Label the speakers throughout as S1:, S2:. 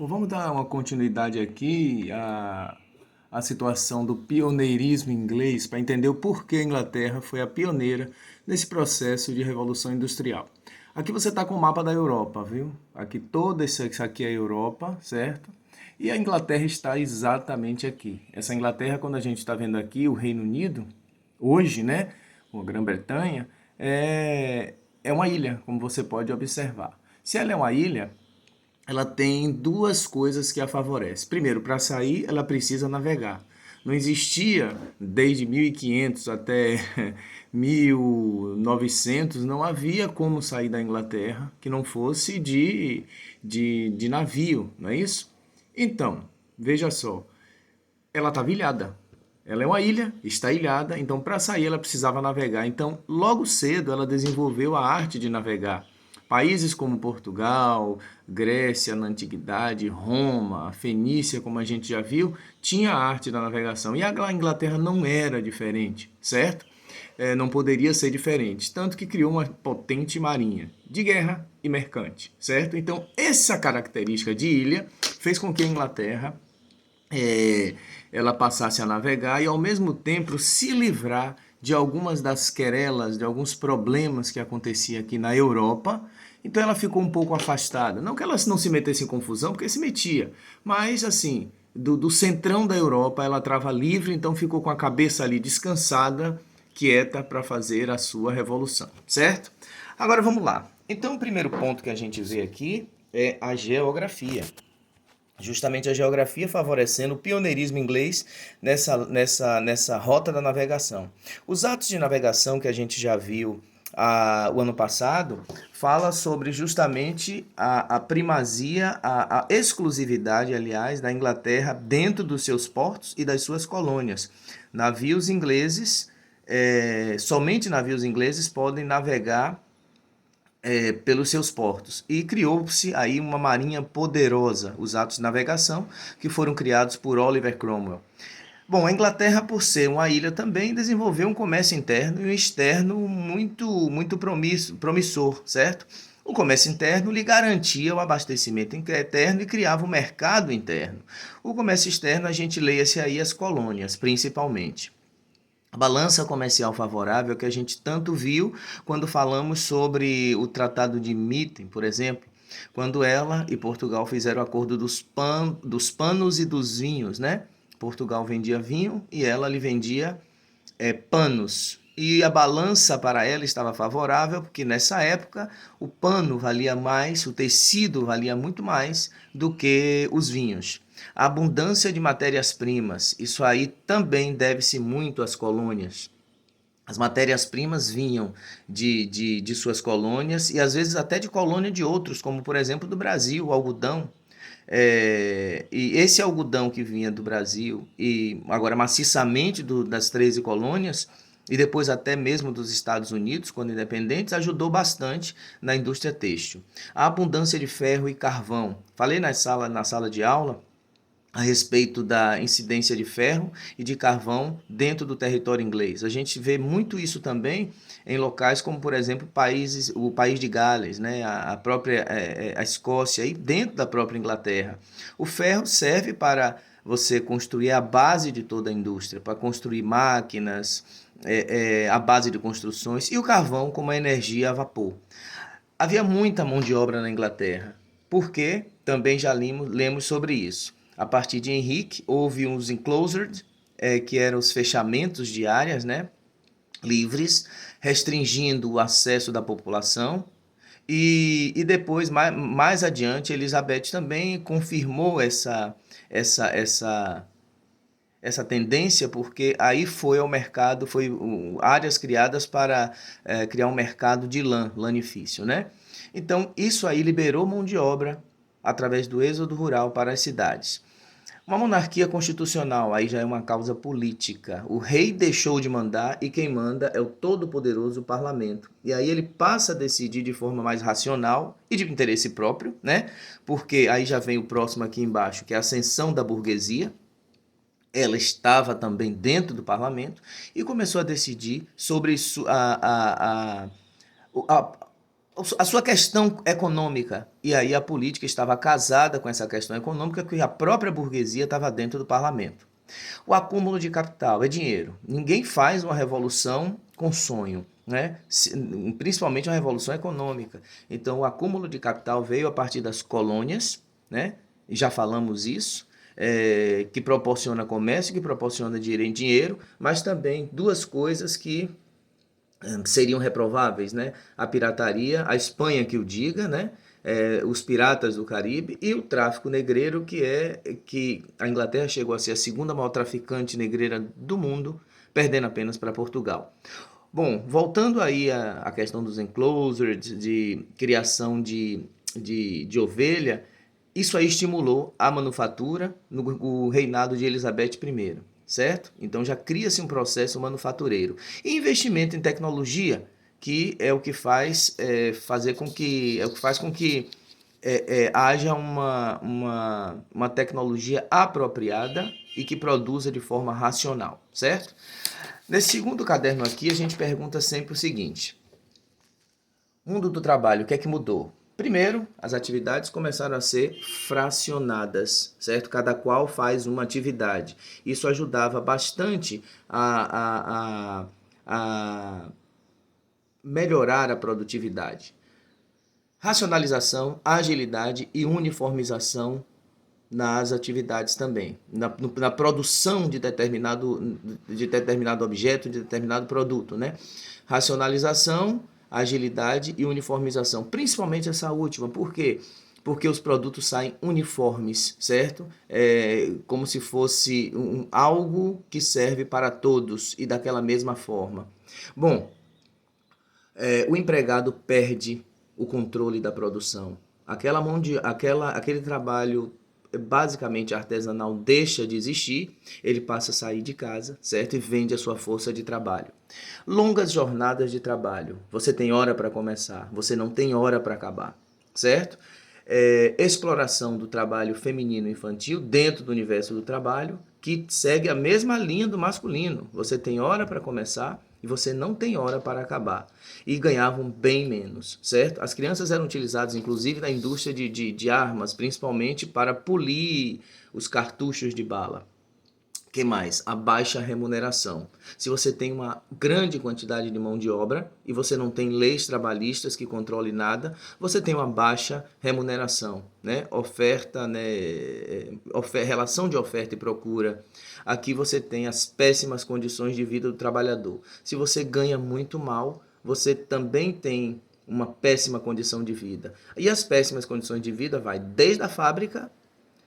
S1: Bom, vamos dar uma continuidade aqui à situação do pioneirismo inglês para entender o porquê a Inglaterra foi a pioneira nesse processo de revolução industrial. Aqui você está com o mapa da Europa, viu? Aqui todo isso aqui é a Europa, certo? E a Inglaterra está exatamente aqui. Essa Inglaterra, quando a gente está vendo aqui, o Reino Unido, hoje, né? A Grã-Bretanha, é uma ilha, como você pode observar. Se ela é uma ilha, ela tem duas coisas que a favorecem. Primeiro, para sair, ela precisa navegar. Não existia, desde 1500 até 1900, não havia como sair da Inglaterra que não fosse de navio, não é isso? Então, veja só, ela estava ilhada. Ela é uma ilha, está ilhada, então para sair ela precisava navegar. Então, logo cedo ela desenvolveu a arte de navegar. Países como Portugal, Grécia na antiguidade, Roma, a Fenícia, como a gente já viu, tinha a arte da navegação. E a Inglaterra não era diferente, certo? Não poderia ser diferente. Tanto que criou uma potente marinha de guerra e mercante, certo? Então, essa característica de ilha fez com que a Inglaterra é, ela passasse a navegar e ao mesmo tempo se livrar de algumas das querelas, de alguns problemas que acontecia aqui na Europa. Então ela ficou um pouco afastada. Não que ela não se metesse em confusão, porque se metia, mas assim, do centrão da Europa ela estava livre, então ficou com a cabeça ali descansada, quieta para fazer a sua revolução, certo? Agora vamos lá. Então o primeiro ponto que a gente vê aqui é a geografia. Justamente a geografia favorecendo o pioneirismo inglês nessa rota da navegação. Os atos de navegação que a gente já viu o ano passado fala sobre justamente a primazia, a exclusividade, aliás, da Inglaterra dentro dos seus portos e das suas colônias. Navios ingleses, somente navios ingleses podem navegar pelos seus portos. E criou-se aí uma marinha poderosa, os atos de navegação, que foram criados por Oliver Cromwell. Bom, a Inglaterra, por ser uma ilha também, desenvolveu um comércio interno e um externo muito promissor, certo? O comércio interno lhe garantia o abastecimento interno e criava o mercado interno. O comércio externo, a gente leia-se aí as colônias, principalmente. A balança comercial favorável que a gente tanto viu quando falamos sobre o Tratado de Mitten, por exemplo, quando ela e Portugal fizeram o acordo dos panos e dos vinhos, né? Portugal vendia vinho e ela lhe vendia panos. E a balança para ela estava favorável, porque nessa época o pano valia mais, o tecido valia muito mais do que os vinhos. A abundância de matérias-primas, isso aí também deve-se muito às colônias. As matérias-primas vinham de suas colônias e às vezes até de colônia de outros, como por exemplo do Brasil, o algodão. E esse algodão que vinha do Brasil e agora maciçamente das 13 colônias e depois até mesmo dos Estados Unidos, quando independentes, ajudou bastante na indústria têxtil. A abundância de ferro e carvão. Falei na sala de aula a respeito da incidência de ferro e de carvão dentro do território inglês. A gente vê muito isso também em locais como, por exemplo, o país de Gales, né? A própria a Escócia e dentro da própria Inglaterra. O ferro serve para você construir a base de toda a indústria, para construir máquinas, a base de construções, e o carvão como a energia a vapor. Havia muita mão de obra na Inglaterra, porque também já lemos sobre isso. A partir de Henrique, houve uns enclosures, que eram os fechamentos de áreas, né, livres, restringindo o acesso da população. E depois, mais adiante, Elizabeth também confirmou essa tendência, porque aí foi ao mercado, áreas criadas para criar um mercado de lanifício, né? Então, isso aí liberou mão de obra através do êxodo rural para as cidades. Uma monarquia constitucional, aí já é uma causa política. O rei deixou de mandar e quem manda é o todo-poderoso parlamento. E aí ele passa a decidir de forma mais racional e de interesse próprio, né? Porque aí já vem o próximo aqui embaixo, que é a ascensão da burguesia. Ela estava também dentro do parlamento e começou a decidir sobre a a sua questão econômica. E aí a política estava casada com essa questão econômica, que a própria burguesia estava dentro do parlamento. O acúmulo de capital é dinheiro. Ninguém faz uma revolução com sonho, né? Principalmente uma revolução econômica. Então, o acúmulo de capital veio a partir das colônias, né? Já falamos isso, que proporciona comércio, que proporciona dinheiro, mas também duas coisas que seriam reprováveis, né? A pirataria, a Espanha que o diga, né? Os piratas do Caribe e o tráfico negreiro, que a Inglaterra chegou a ser a segunda maior traficante negreira do mundo, perdendo apenas para Portugal. Bom, voltando aí à questão dos enclosures, de criação de ovelha, isso aí estimulou a manufatura no reinado de Elizabeth I, certo? Então já cria-se um processo manufatureiro. E investimento em tecnologia, que é o que faz com que haja uma tecnologia apropriada e que produza de forma racional, certo? Nesse segundo caderno aqui, a gente pergunta sempre o seguinte: mundo do trabalho, o que é que mudou? Primeiro, as atividades começaram a ser fracionadas, certo? Cada qual faz uma atividade. Isso ajudava bastante a melhorar a produtividade. Racionalização, agilidade e uniformização nas atividades também, na produção de determinado objeto, de determinado produto, né? Racionalização, agilidade e uniformização, principalmente essa última, por quê? Porque os produtos saem uniformes, certo? Como se fosse algo que serve para todos e daquela mesma forma. Bom, o empregado perde o controle da produção. Aquele trabalho basicamente artesanal deixa de existir, ele passa a sair de casa, certo? E vende a sua força de trabalho. Longas jornadas de trabalho. Você tem hora para começar, você não tem hora para acabar, certo? Exploração do trabalho feminino e infantil dentro do universo do trabalho, que segue a mesma linha do masculino. Você tem hora para começar e você não tem hora para acabar. E ganhavam bem menos, certo? As crianças eram utilizadas, inclusive, na indústria de armas, principalmente para polir os cartuchos de bala. Que mais? A baixa remuneração. Se você tem uma grande quantidade de mão de obra e você não tem leis trabalhistas que controlem nada, você tem uma baixa remuneração, né? Oferta, né? Relação de oferta e procura. Aqui você tem as péssimas condições de vida do trabalhador. Se você ganha muito mal, você também tem uma péssima condição de vida. E as péssimas condições de vida vai desde a fábrica,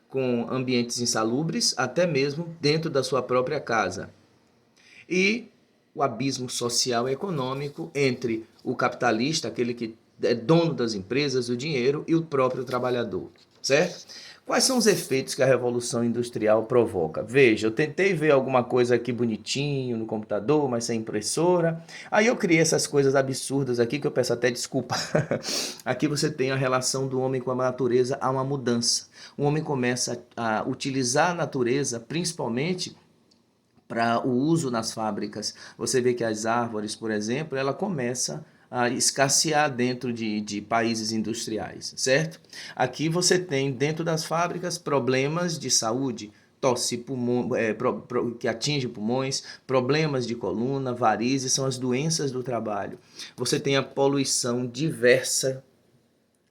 S1: com ambientes insalubres, até mesmo dentro da sua própria casa. E o abismo social e econômico entre o capitalista, aquele que é dono das empresas, do dinheiro, e o próprio trabalhador, certo? Quais são os efeitos que a Revolução Industrial provoca? Veja, eu tentei ver alguma coisa aqui bonitinho no computador, mas sem impressora. Aí eu criei essas coisas absurdas aqui que eu peço até desculpa. Aqui você tem a relação do homem com a natureza, há uma mudança. O homem começa a utilizar a natureza, principalmente para o uso nas fábricas. Você vê que as árvores, por exemplo, ela começa a escassear dentro de países industriais, certo? Aqui você tem dentro das fábricas problemas de saúde, tosse que atinge pulmões, problemas de coluna, varizes, são as doenças do trabalho. Você tem a poluição diversa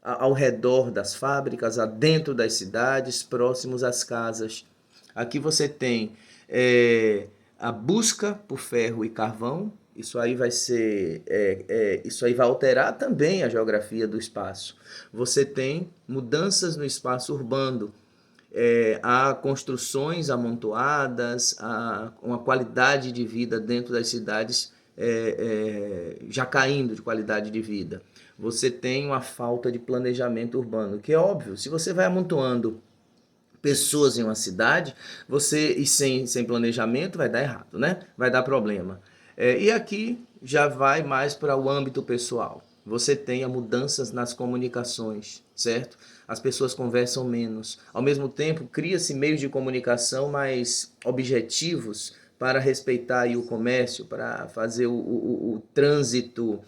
S1: ao redor das fábricas, dentro das cidades, próximos às casas. Aqui você tem a busca por ferro e carvão. Isso aí vai ser, isso aí vai alterar também a geografia do espaço. Você tem mudanças no espaço urbano. Há construções amontoadas, há uma qualidade de vida dentro das cidades já caindo de qualidade de vida. Você tem uma falta de planejamento urbano, que é óbvio, se você vai amontoando pessoas em uma cidade, e sem planejamento vai dar errado, né? Vai dar problema. E aqui já vai mais para o âmbito pessoal. Você tem mudanças nas comunicações, certo? As pessoas conversam menos. Ao mesmo tempo, cria-se meios de comunicação mais objetivos para respeitar aí o comércio, para fazer o trânsito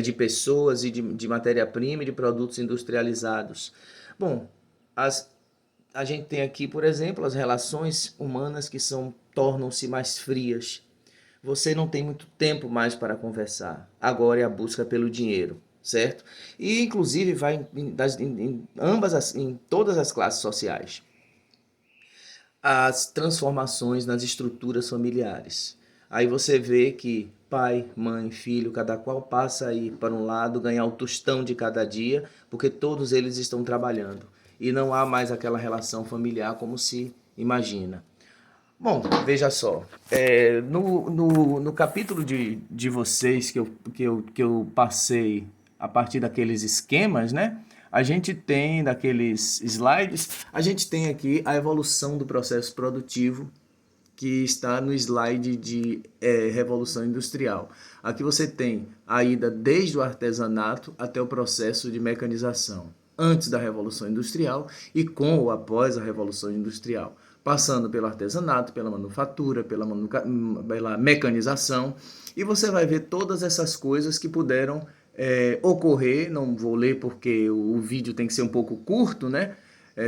S1: de pessoas e de matéria-prima e de produtos industrializados. Bom, as, a gente tem aqui, por exemplo, as relações humanas que tornam-se mais frias. Você não tem muito tempo mais para conversar. Agora é a busca pelo dinheiro, certo? E inclusive vai em todas as classes sociais. As transformações nas estruturas familiares. Aí você vê que pai, mãe, filho, cada qual passa aí para um lado, ganhar o tostão de cada dia, porque todos eles estão trabalhando. E não há mais aquela relação familiar como se imagina. Bom, veja só, no capítulo de vocês que eu passei a partir daqueles esquemas, né? A gente tem daqueles slides, a gente tem aqui a evolução do processo produtivo que está no slide de Revolução Industrial. Aqui você tem a ida desde o artesanato até o processo de mecanização, antes da Revolução Industrial e com ou após a Revolução Industrial, passando pelo artesanato, pela manufatura, pela mecanização, e você vai ver todas essas coisas que puderam ocorrer. Não vou ler porque o vídeo tem que ser um pouco curto, né?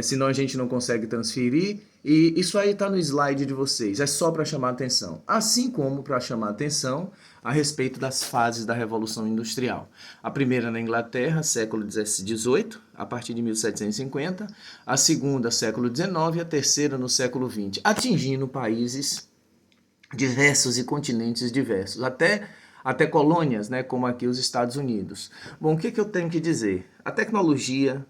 S1: Senão a gente não consegue transferir. E isso aí está no slide de vocês, é só para chamar atenção. Assim como para chamar atenção a respeito das fases da Revolução Industrial. A primeira na Inglaterra, século XVIII, a partir de 1750. A segunda, século XIX, e a terceira no século XX, atingindo países diversos e continentes diversos, até colônias, né, como aqui os Estados Unidos. Bom, o que eu tenho que dizer? A tecnologia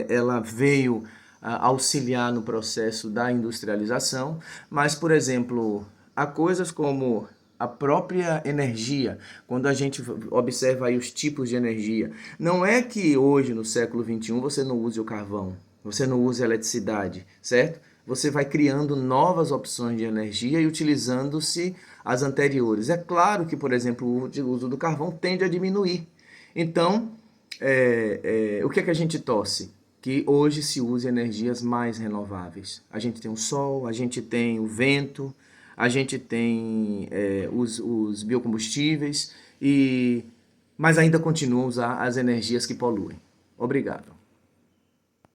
S1: ela veio auxiliar no processo da industrialização, mas, por exemplo, há coisas como a própria energia, quando a gente observa aí os tipos de energia, não é que hoje, no século XXI, você não use o carvão, você não use a eletricidade, certo? Você vai criando novas opções de energia e utilizando-se as anteriores. É claro que, por exemplo, o uso do carvão tende a diminuir. Então, o que é que a gente torce? Que hoje se use energias mais renováveis. A gente tem o sol, a gente tem o vento, a gente tem os biocombustíveis, mas ainda continuam a usar as energias que poluem. Obrigado.